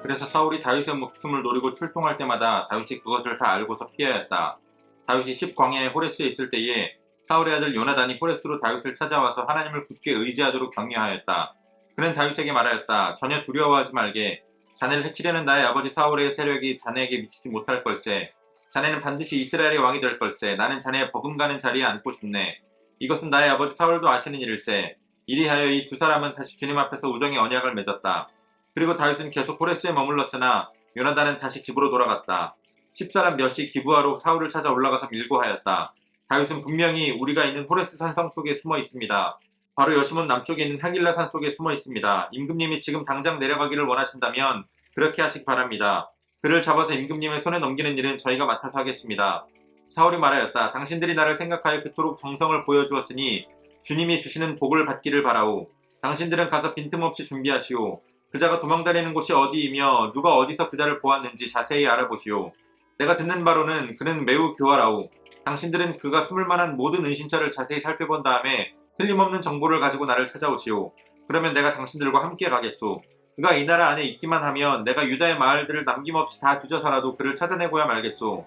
그래서 사울이 다윗의 목숨을 노리고 출동할 때마다 다윗이 그것을 다 알고서 피하였다. 다윗이 십광야의 호레스에 있을 때에 사울의 아들 요나단이 호레스로 다윗을 찾아와서 하나님을 굳게 의지하도록 격려하였다. 그는 다윗에게 말하였다. 전혀 두려워하지 말게. 자네를 해치려는 나의 아버지 사울의 세력이 자네에게 미치지 못할 걸세. 자네는 반드시 이스라엘의 왕이 될 걸세. 나는 자네의 버금가는 자리에 앉고 싶네. 이것은 나의 아버지 사울도 아시는 일일세. 이리하여 이 두 사람은 다시 주님 앞에서 우정의 언약을 맺었다. 그리고 다윗은 계속 호레스에 머물렀으나 요나단은 다시 집으로 돌아갔다. 10사람 몇이 기브아로 사울을 찾아 올라가서 밀고 하였다. 다윗은 분명히 우리가 있는 호레스 산성 속에 숨어 있습니다. 바로 여시몬 남쪽에 있는 하길라 산 속에 숨어 있습니다. 임금님이 지금 당장 내려가기를 원하신다면 그렇게 하시기 바랍니다. 그를 잡아서 임금님의 손에 넘기는 일은 저희가 맡아서 하겠습니다. 사울이 말하였다. 당신들이 나를 생각하여 그토록 정성을 보여주었으니 주님이 주시는 복을 받기를 바라오. 당신들은 가서 빈틈없이 준비하시오. 그자가 도망다니는 곳이 어디이며 누가 어디서 그자를 보았는지 자세히 알아보시오. 내가 듣는 바로는 그는 매우 교활하오. 당신들은 그가 숨을 만한 모든 은신처를 자세히 살펴본 다음에 틀림없는 정보를 가지고 나를 찾아오시오. 그러면 내가 당신들과 함께 가겠소. 그가 이 나라 안에 있기만 하면 내가 유다의 마을들을 남김없이 다 뒤져서라도 그를 찾아내고야 말겠소.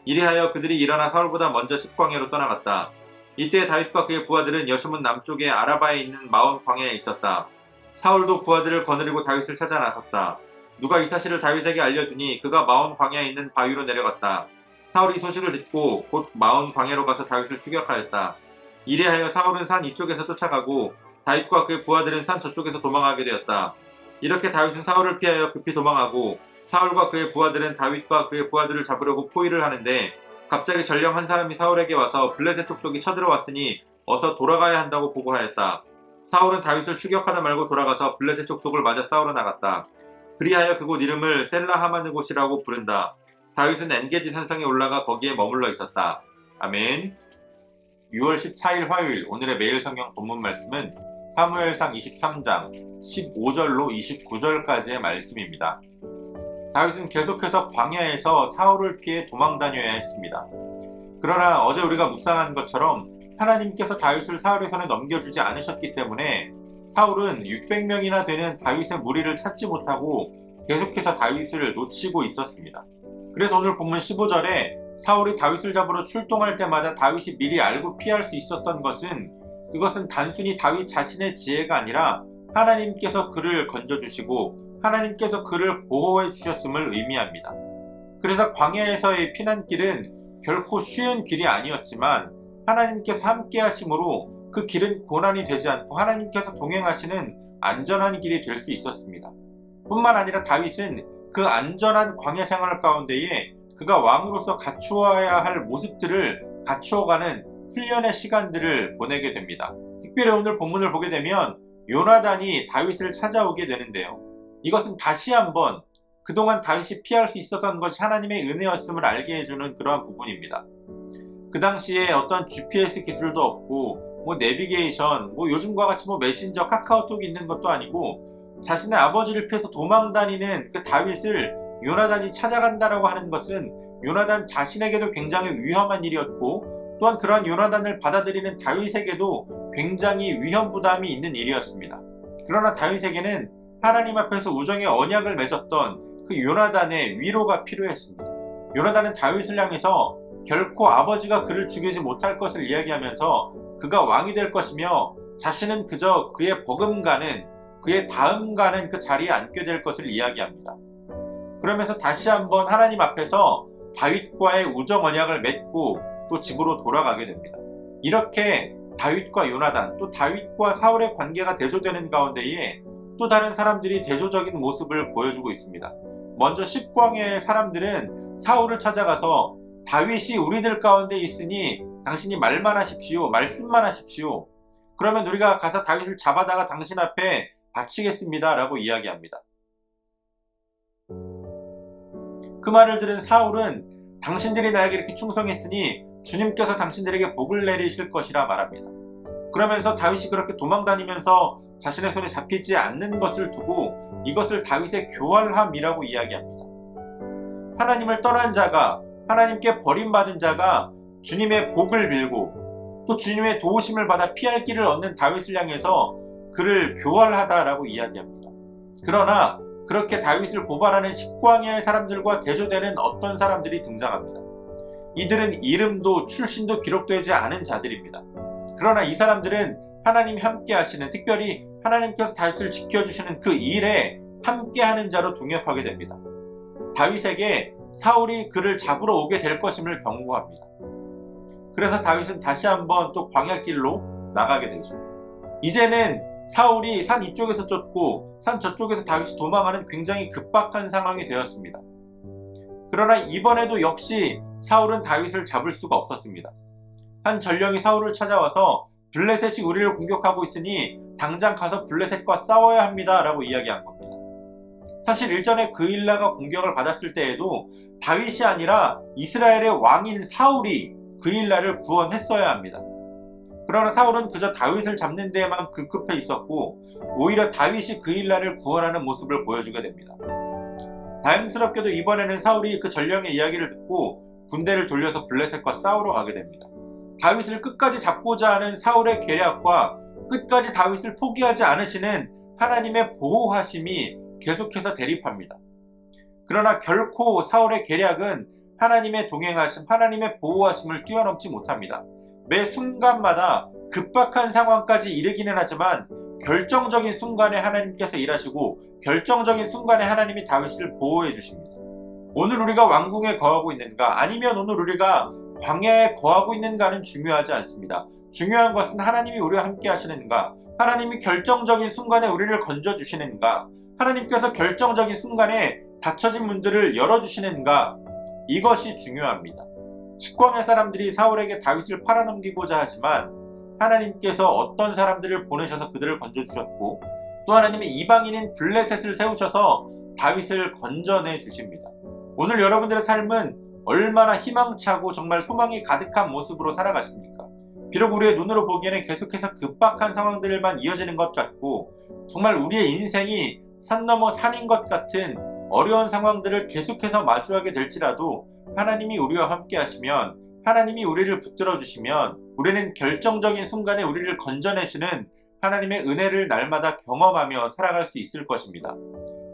이리하여 그들이 일어나 사울보다 먼저 십광야로 떠나갔다. 이때 다윗과 그의 부하들은 여시몬 남쪽의 아라바에 있는 마온 광야에 있었다. 사울도 부하들을 거느리고 다윗을 찾아 나섰다. 누가 이 사실을 다윗에게 알려주니 그가 마온 광야에 있는 바위로 내려갔다. 사울이 소식을 듣고 곧 마온 광야로 가서 다윗을 추격하였다. 이리하여 사울은 산 이쪽에서 쫓아가고 다윗과 그의 부하들은 산 저쪽에서 도망하게 되었다. 이렇게 다윗은 사울을 피하여 급히 도망하고 사울과 그의 부하들은 다윗과 그의 부하들을 잡으려고 포위를 하는데 갑자기 전령 한 사람이 사울에게 와서 블레셋 족속이 쳐들어왔으니 어서 돌아가야 한다고 보고하였다. 사울은 다윗을 추격하다 말고 돌아가서 블레셋 족속을 맞아 싸우러 나갔다. 그리하여 그곳 이름을 셀라 하마느곳이라고 부른다. 다윗은 엔게디 산성에 올라가 거기에 머물러 있었다. 아멘. 6월 14일 화요일 오늘의 매일 성경 본문 말씀은 사무엘상 23장 15절로 29절까지의 말씀입니다. 다윗은 계속해서 광야에서 사울을 피해 도망 다녀야 했습니다. 그러나 어제 우리가 묵상한 것처럼 하나님께서 다윗을 사울의 손에 넘겨주지 않으셨기 때문에 사울은 600명이나 되는 다윗의 무리를 찾지 못하고 계속해서 다윗을 놓치고 있었습니다. 그래서 오늘 본문 15절에 사울이 다윗을 잡으러 출동할 때마다 다윗이 미리 알고 피할 수 있었던 그것은 단순히 다윗 자신의 지혜가 아니라 하나님께서 그를 건져주시고 하나님께서 그를 보호해 주셨음을 의미합니다. 그래서 광야에서의 피난길은 결코 쉬운 길이 아니었지만 하나님께서 함께 하심으로 그 길은 고난이 되지 않고 하나님께서 동행하시는 안전한 길이 될 수 있었습니다. 뿐만 아니라 다윗은 그 안전한 광야 생활 가운데에 그가 왕으로서 갖추어야 할 모습들을 갖추어가는 훈련의 시간들을 보내게 됩니다. 특별히 오늘 본문을 보게 되면 요나단이 다윗을 찾아오게 되는데요. 이것은 다시 한번 그동안 다윗이 피할 수 있었던 것이 하나님의 은혜였음을 알게 해주는 그러한 부분입니다. 그 당시에 어떤 GPS 기술도 없고 내비게이션, 요즘과 같이 메신저, 카카오톡이 있는 것도 아니고 자신의 아버지를 피해서 도망다니는 그 다윗을 요나단이 찾아간다라고 하는 것은 요나단 자신에게도 굉장히 위험한 일이었고 또한 그러한 요나단을 받아들이는 다윗에게도 굉장히 위험 부담이 있는 일이었습니다. 그러나 다윗에게는 하나님 앞에서 우정의 언약을 맺었던 그 요나단의 위로가 필요했습니다. 요나단은 다윗을 향해서 결코 아버지가 그를 죽이지 못할 것을 이야기하면서 그가 왕이 될 것이며 자신은 그저 그의 버금가는 그의 다음가는 그 자리에 앉게 될 것을 이야기합니다. 그러면서 다시 한번 하나님 앞에서 다윗과의 우정 언약을 맺고 또 집으로 돌아가게 됩니다. 이렇게 다윗과 요나단 또 다윗과 사울의 관계가 대조되는 가운데에 또 다른 사람들이 대조적인 모습을 보여주고 있습니다. 먼저 십광야의 사람들은 사울을 찾아가서 다윗이 우리들 가운데 있으니 당신이 말만 하십시오. 말씀만 하십시오. 그러면 우리가 가서 다윗을 잡아다가 당신 앞에 바치겠습니다. 라고 이야기합니다. 그 말을 들은 사울은 당신들이 나에게 이렇게 충성했으니 주님께서 당신들에게 복을 내리실 것이라 말합니다. 그러면서 다윗이 그렇게 도망다니면서 자신의 손에 잡히지 않는 것을 두고 이것을 다윗의 교활함이라고 이야기합니다. 하나님을 떠난 자가, 하나님께 버림받은 자가 주님의 복을 빌고 또 주님의 도우심을 받아 피할 길을 얻는 다윗을 향해서 그를 교활하다라고 이야기합니다. 그러나 그렇게 다윗을 고발하는 10광야의 사람들과 대조되는 어떤 사람들이 등장합니다. 이들은 이름도 출신도 기록되지 않은 자들입니다. 그러나 이 사람들은 하나님이 함께 하시는, 특별히 하나님께서 다윗을 지켜주시는 그 일에 함께하는 자로 동역하게 됩니다. 다윗에게 사울이 그를 잡으러 오게 될 것임을 경고합니다. 그래서 다윗은 다시 한번 또 광야길로 나가게 되죠. 이제는 사울이 산 이쪽에서 쫓고 산 저쪽에서 다윗이 도망하는 굉장히 급박한 상황이 되었습니다. 그러나 이번에도 역시 사울은 다윗을 잡을 수가 없었습니다. 한 전령이 사울을 찾아와서 블레셋이 우리를 공격하고 있으니 당장 가서 블레셋과 싸워야 합니다 라고 이야기한 겁니다. 사실 일전에 그일라가 공격을 받았을 때에도 다윗이 아니라 이스라엘의 왕인 사울이 그일라를 구원했어야 합니다. 그러나 사울은 그저 다윗을 잡는 데에만 급급해 있었고 오히려 다윗이 그일라를 구원하는 모습을 보여주게 됩니다. 다행스럽게도 이번에는 사울이 그 전령의 이야기를 듣고 군대를 돌려서 블레셋과 싸우러 가게 됩니다. 다윗을 끝까지 잡고자 하는 사울의 계략과 끝까지 다윗을 포기하지 않으시는 하나님의 보호하심이 계속해서 대립합니다. 그러나 결코 사울의 계략은 하나님의 동행하심, 하나님의 보호하심을 뛰어넘지 못합니다. 매 순간마다 급박한 상황까지 이르기는 하지만 결정적인 순간에 하나님께서 일하시고 결정적인 순간에 하나님이 다윗을 보호해 주십니다. 오늘 우리가 왕궁에 거하고 있는가, 아니면 오늘 우리가 광야에 거하고 있는가는 중요하지 않습니다. 중요한 것은 하나님이 우리와 함께 하시는가, 하나님이 결정적인 순간에 우리를 건져주시는가, 하나님께서 결정적인 순간에 닫혀진 문들을 열어주시는가, 이것이 중요합니다. 십광야 사람들이 사울에게 다윗을 팔아넘기고자 하지만 하나님께서 어떤 사람들을 보내셔서 그들을 건져주셨고 또 하나님의 이방인인 블레셋을 세우셔서 다윗을 건져내 주십니다. 오늘 여러분들의 삶은 얼마나 희망차고 정말 소망이 가득한 모습으로 살아가십니까? 비록 우리의 눈으로 보기에는 계속해서 급박한 상황들만 이어지는 것 같고 정말 우리의 인생이 산 넘어 산인 것 같은 어려운 상황들을 계속해서 마주하게 될지라도 하나님이 우리와 함께 하시면, 하나님이 우리를 붙들어 주시면 우리는 결정적인 순간에 우리를 건져내시는 하나님의 은혜를 날마다 경험하며 살아갈 수 있을 것입니다.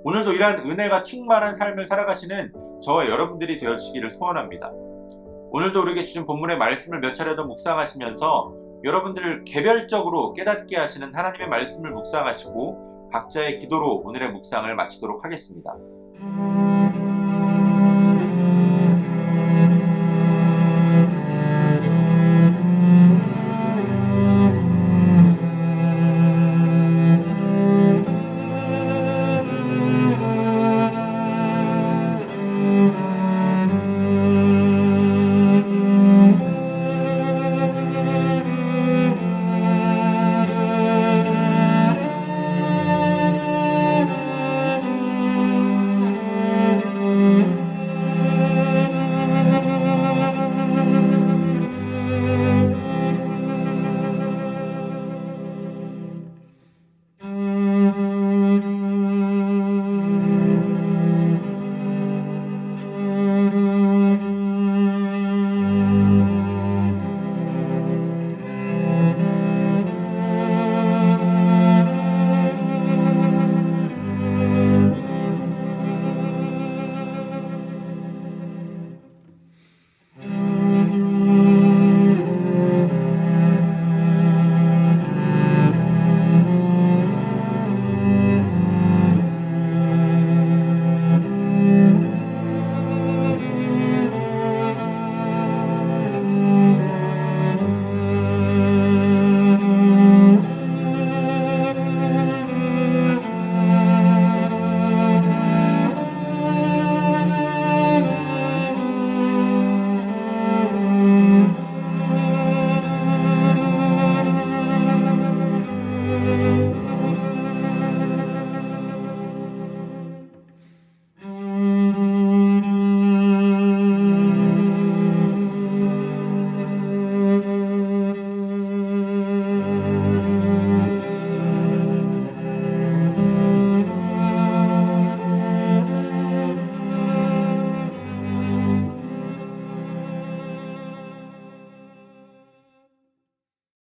오늘도 이러한 은혜가 충만한 삶을 살아가시는 저와 여러분들이 되어주시기를 소원합니다. 오늘도 우리에게 주신 본문의 말씀을 몇 차례 더 묵상하시면서 여러분들을 개별적으로 깨닫게 하시는 하나님의 말씀을 묵상하시고 각자의 기도로 오늘의 묵상을 마치도록 하겠습니다.